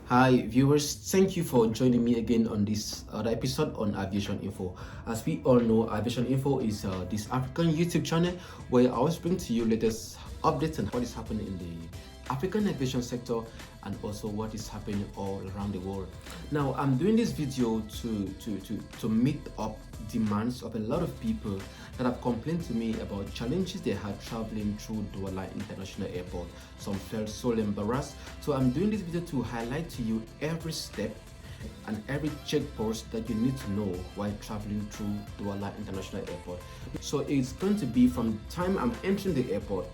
Hi viewers, thank you for joining me again on this other episode on Aviation Info. As we all know, Aviation Info is this African YouTube channel where I always bring to you latest updates on what is happening in the African aviation sector and also what is happening all around the world. Now, I'm doing this video to meet up demands of a lot of people that have complained to me about challenges they had traveling through Douala International Airport. Some felt so embarrassed. So I'm doing this video to highlight to you every step and every checkpost that you need to know while traveling through Douala International Airport. So it's going to be from the time I'm entering the airport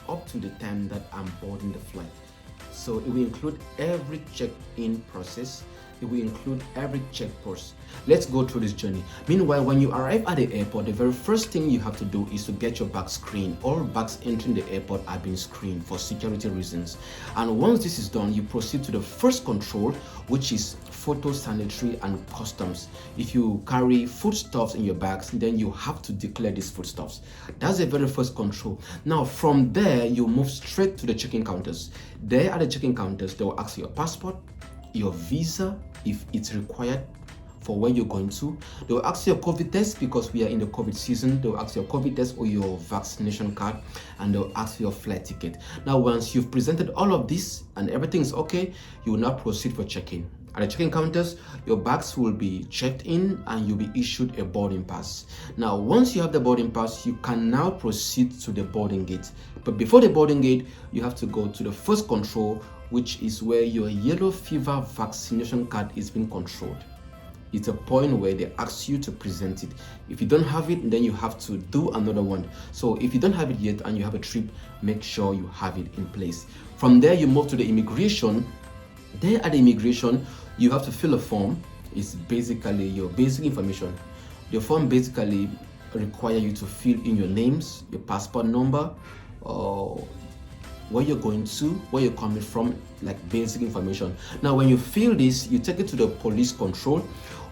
up to the time that I'm boarding the flight. So it will include every check-in process. It will include every checkpost. Let's go through this journey. Meanwhile, when you arrive at the airport, the very first thing you have to do is to get your bag screened. All bags entering the airport are being screened for security reasons. And once this is done, you proceed to the first control, which is photosanitary and customs. If you carry foodstuffs in your bags, then you have to declare these foodstuffs. That's the very first control. Now, from there, you move straight to the check-in counters. There at the check-in counters, they will ask you your passport, your visa, if it's required for where you're going to. They will ask you your COVID test because we are in the COVID season. They will ask you your COVID test or your vaccination card, and they'll ask you your flight ticket. Now, once you've presented all of this and everything is okay, you will now proceed for check-in. At the check-in counters, your bags will be checked in and you'll be issued a boarding pass. Now, once you have the boarding pass, you can now proceed to the boarding gate. But before the boarding gate, you have to go to the first control, which is where your yellow fever vaccination card is being controlled. It's a point where they ask you to present it. If you don't have it, then you have to do another one. So if you don't have it yet and you have a trip, make sure you have it in place. From there, you move to the immigration. There at the immigration, you have to fill a form. It's basically your basic information. The form basically require you to fill in your names, your passport number, where you're going to, where you're coming from, like basic information. Now, when you fill this, you take it to the police control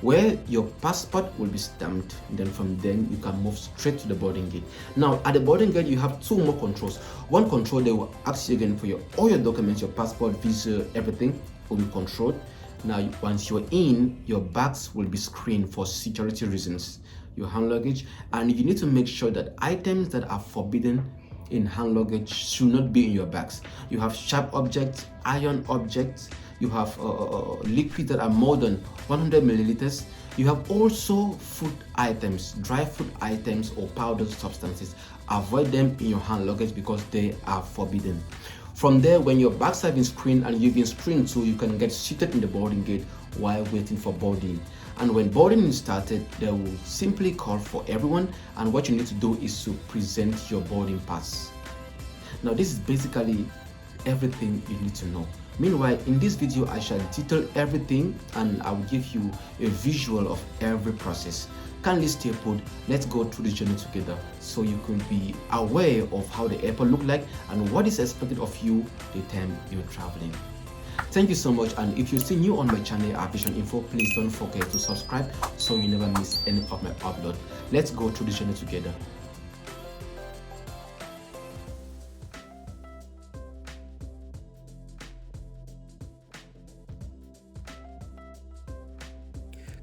where your passport will be stamped. And then from then, you can move straight to the boarding gate. Now, at the boarding gate, you have two more controls. One control, they will ask you again for all your documents, your passport, visa, everything will be controlled. Now, once you're in, your bags will be screened for security reasons, your hand luggage, and you need to make sure that items that are forbidden in hand luggage should not be in your bags. You have sharp objects, iron objects, you have liquids that are more than 100 milliliters. You have also food items, dry food items or powdered substances. Avoid them in your hand luggage because they are forbidden. From there, when your bags have been screened and you've been screened too, you can get seated in the boarding gate while waiting for boarding. And when boarding is started, they will simply call for everyone, and what you need to do is to present your boarding pass. Now, this is basically everything you need to know. Meanwhile, in this video, I shall detail everything and I will give you a visual of every process. Kindly stay put. Let's go through the journey together so you can be aware of how the airport looks like and what is expected of you the time you're traveling. Thank you so much, and if you're still new on my channel Aviation Info, please don't forget to subscribe so you never miss any of my upload. Let's go through the journey together.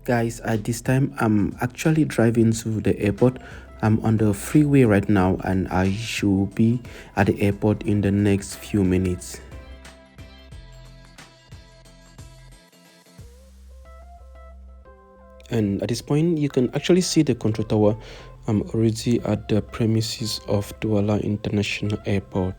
Guys, at this time I'm actually driving to the airport. I'm on the freeway right now and I should be at the airport in the next few minutes. And at this point you can actually see the control tower. I'm already at the premises of Douala International Airport.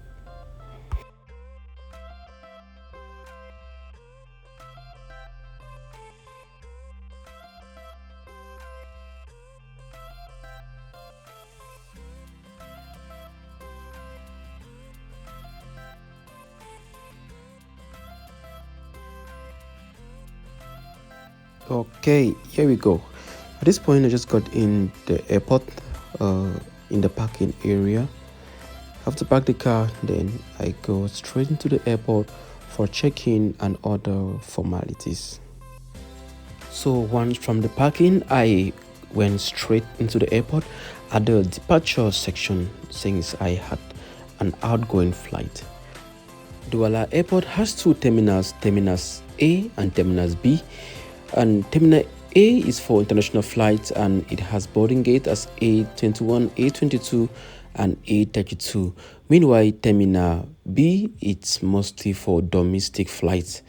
Okay, here we go. At this point I just got in the airport, in the parking area. I have to park the car, then I go straight into the airport for check-in and other formalities. So once from the parking, I went straight into the airport. At the departure section, since I had an outgoing flight. Douala Airport has two terminals, Terminus A and Terminal B. And Terminal A is for international flights, and it has boarding gate as A21, A22, and A32. Meanwhile, Terminal B, it's mostly for domestic flights.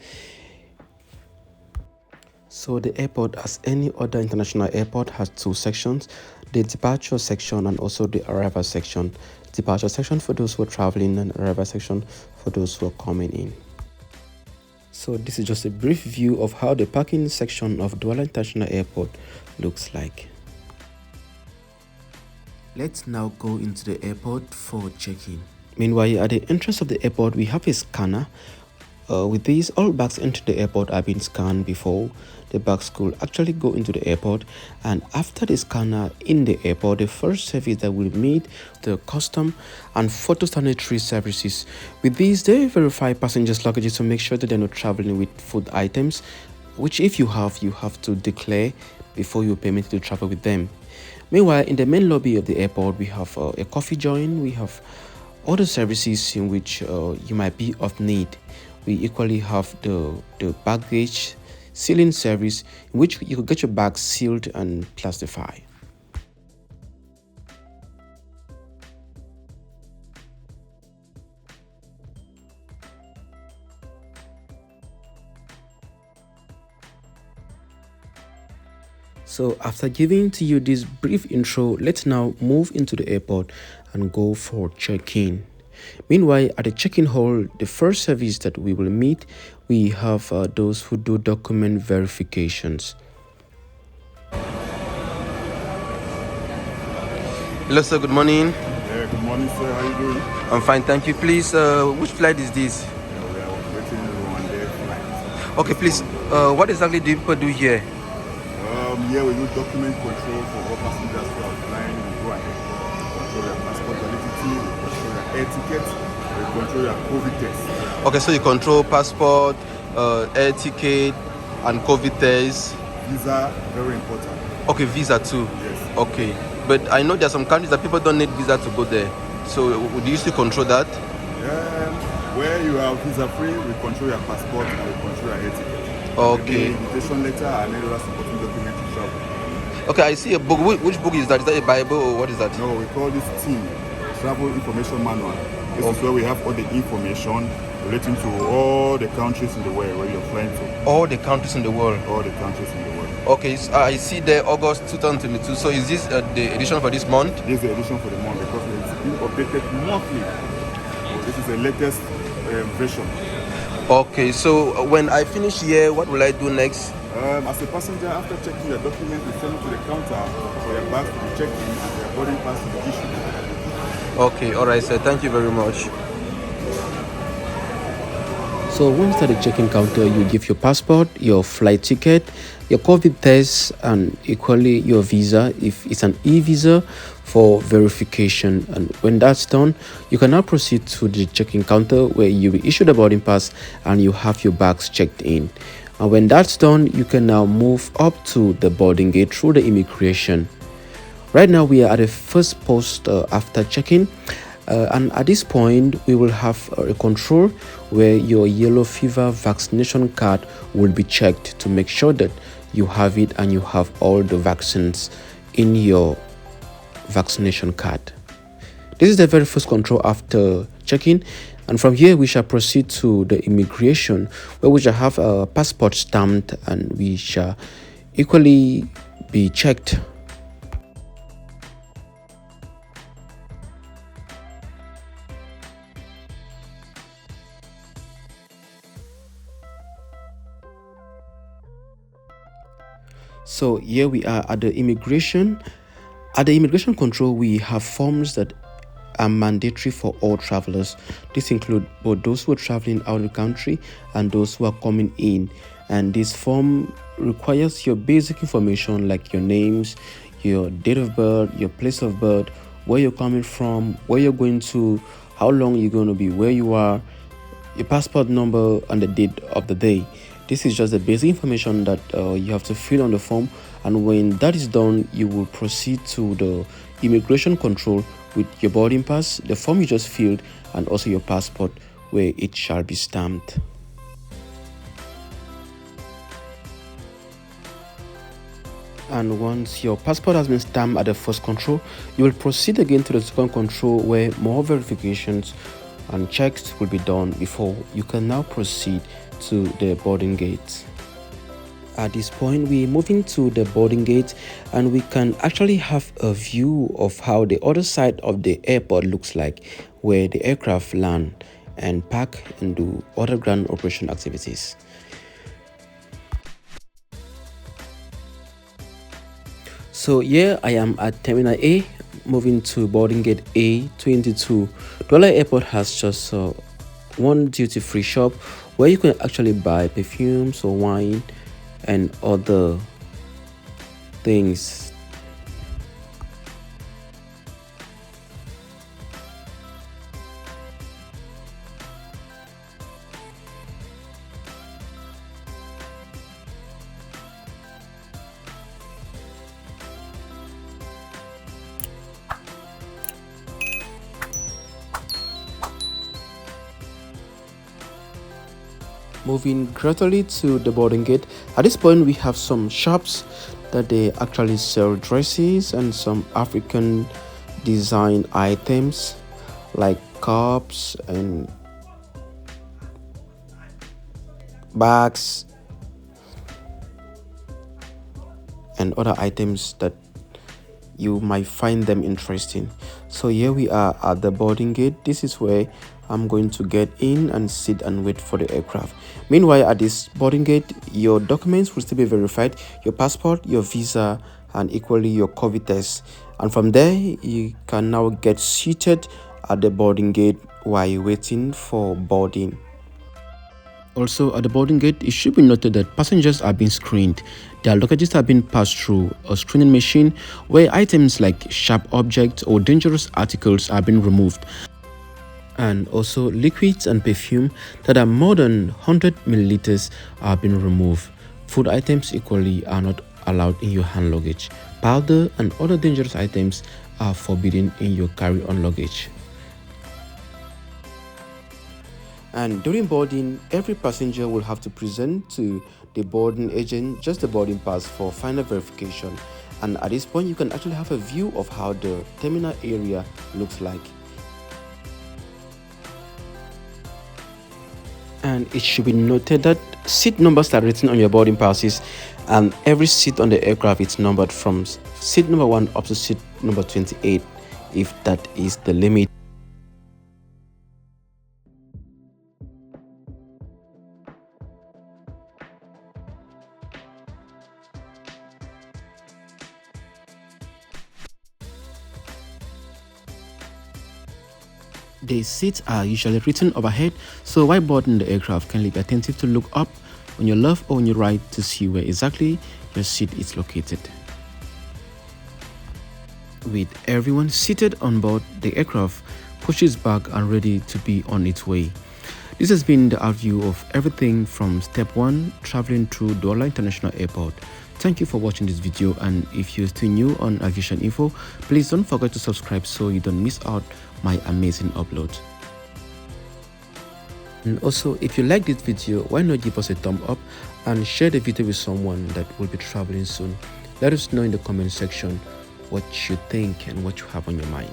So the airport, as any other international airport, has two sections: the departure section and also the arrival section. Departure section for those who are traveling, and arrival section for those who are coming in. So this is just a brief view of how the parking section of Douala International Airport looks like. Let's now go into the airport for check-in. Meanwhile, at the entrance of the airport, we have a scanner. With these, all bags into the airport have been scanned before the bags could actually go into the airport. And after the scanner in the airport, the first service that will meet the custom and photosanitary services. With these, they verify passengers' luggages to make sure that they're not traveling with food items, which if you have to declare before you permit to travel with them. Meanwhile, in the main lobby of the airport, we have a coffee joint. We have other services in which you might be of need. We equally have the baggage sealing service, in which you could get your bag sealed and plastified. So after giving to you this brief intro, let's now move into the airport and go for check-in. Meanwhile, at the check-in hall, the first service that we will meet, we have those who do document verifications. Hello, sir. Good morning. Yeah, good morning, sir. How you doing? I'm fine, thank you. Please, which flight is this? Yeah, we are waiting on the flight. Okay, please. What exactly do people do here? Here we do document control for all passengers who are flying in Douala Airport. We control your passport validity, we control your air ticket, we control your COVID test. Okay, so you control passport, air ticket, and COVID test. Visa, very important. Okay, visa too. Yes. Okay, but I know there are some countries that people don't need visa to go there. So would you still control that? Where you are visa free, we control your passport and we control your air ticket. Okay. Maybe invitation letter and any other supporting document to travel. Okay, I see a book. Which book is that? Is that a Bible or what is that? No, we call this team Travel Information Manual. This is where we have all the information relating to all the countries in the world where you're flying to. All the countries in the world. All the countries in the world. Okay, so I see there August 2022. So is this the edition for this month? This is the edition for the month because it's being updated monthly. So this is the latest version. Okay, so when I finish here, what will I do next? As a passenger, after checking your documents, we send it to the counter for your bags to be checked in and your boarding pass to be issued. Okay, all right, sir. Thank you very much. So once at the check-in counter, you give your passport, your flight ticket, your COVID test, and equally your visa if it's an e-visa for verification. And when that's done, you can now proceed to the check-in counter where you will issue the boarding pass and you have your bags checked in. And when that's done, you can now move up to the boarding gate through the immigration. Right now, we are at the first post after check-in. And at this point, we will have a control where your yellow fever vaccination card will be checked to make sure that you have it and you have all the vaccines in your vaccination card. This is the very first control after check-in, and from here we shall proceed to the immigration where we shall have a passport stamped and we shall equally be checked. So here we are at the immigration. At the immigration control, we have forms that are mandatory for all travelers. This include both those who are traveling out of the country and those who are coming in. And this form requires your basic information like your names, your date of birth, your place of birth, where you're coming from, where you're going to, how long you're going to be, where you are, your passport number, and the date of the day. This is just the basic information that you have to fill on the form, and when that is done, you will proceed to the immigration control with your boarding pass, the form you just filled, and also your passport where it shall be stamped. And once your passport has been stamped at the first control, you will proceed again to the second control, where more verifications and checks will be done before you can now proceed to the boarding gate. At this point, we're moving to the boarding gate, and we can actually have a view of how the other side of the airport looks like, where the aircraft land and park and do other ground operation activities. So here I am at Terminal A, moving to boarding gate A22. Douala Airport has just one duty-free shop where you can actually buy perfumes or wine and other things. Moving gradually to the boarding gate. At this point, we have some shops that they actually sell dresses and some African design items like cups and bags and other items that you might find them interesting. So here we are at the boarding gate. This is where I'm going to get in and sit and wait for the aircraft. Meanwhile, at this boarding gate, your documents will still be verified: your passport, your visa, and equally your COVID test. And from there, you can now get seated at the boarding gate while you're waiting for boarding. Also, at the boarding gate, it should be noted that passengers are being screened. Their luggages are being passed through a screening machine where items like sharp objects or dangerous articles are being removed. And also liquids and perfume that are more than 100 milliliters are being removed. Food items equally are not allowed in your hand luggage. Powder and other dangerous items are forbidden in your carry-on luggage. And during boarding, every passenger will have to present to the boarding agent just the boarding pass for final verification. And at this point, you can actually have a view of how the terminal area looks like. And it should be noted that seat numbers are written on your boarding passes, and every seat on the aircraft is numbered from seat number 1 up to seat number 28, if that is the limit. The seats are usually written overhead, so while boarding the aircraft, kindly be attentive to look up on your left or on your right to see where exactly your seat is located. With everyone seated on board, the aircraft pushes back and ready to be on its way. This has been the overview of everything from step 1, traveling through Douala International Airport. Thank you for watching this video, and if you're still new on Aviation Info, please don't forget to subscribe so you don't miss out my amazing uploads. And also, if you like this video, why not give us a thumb up and share the video with someone that will be traveling soon. Let us know in the comment section what you think and what you have on your mind.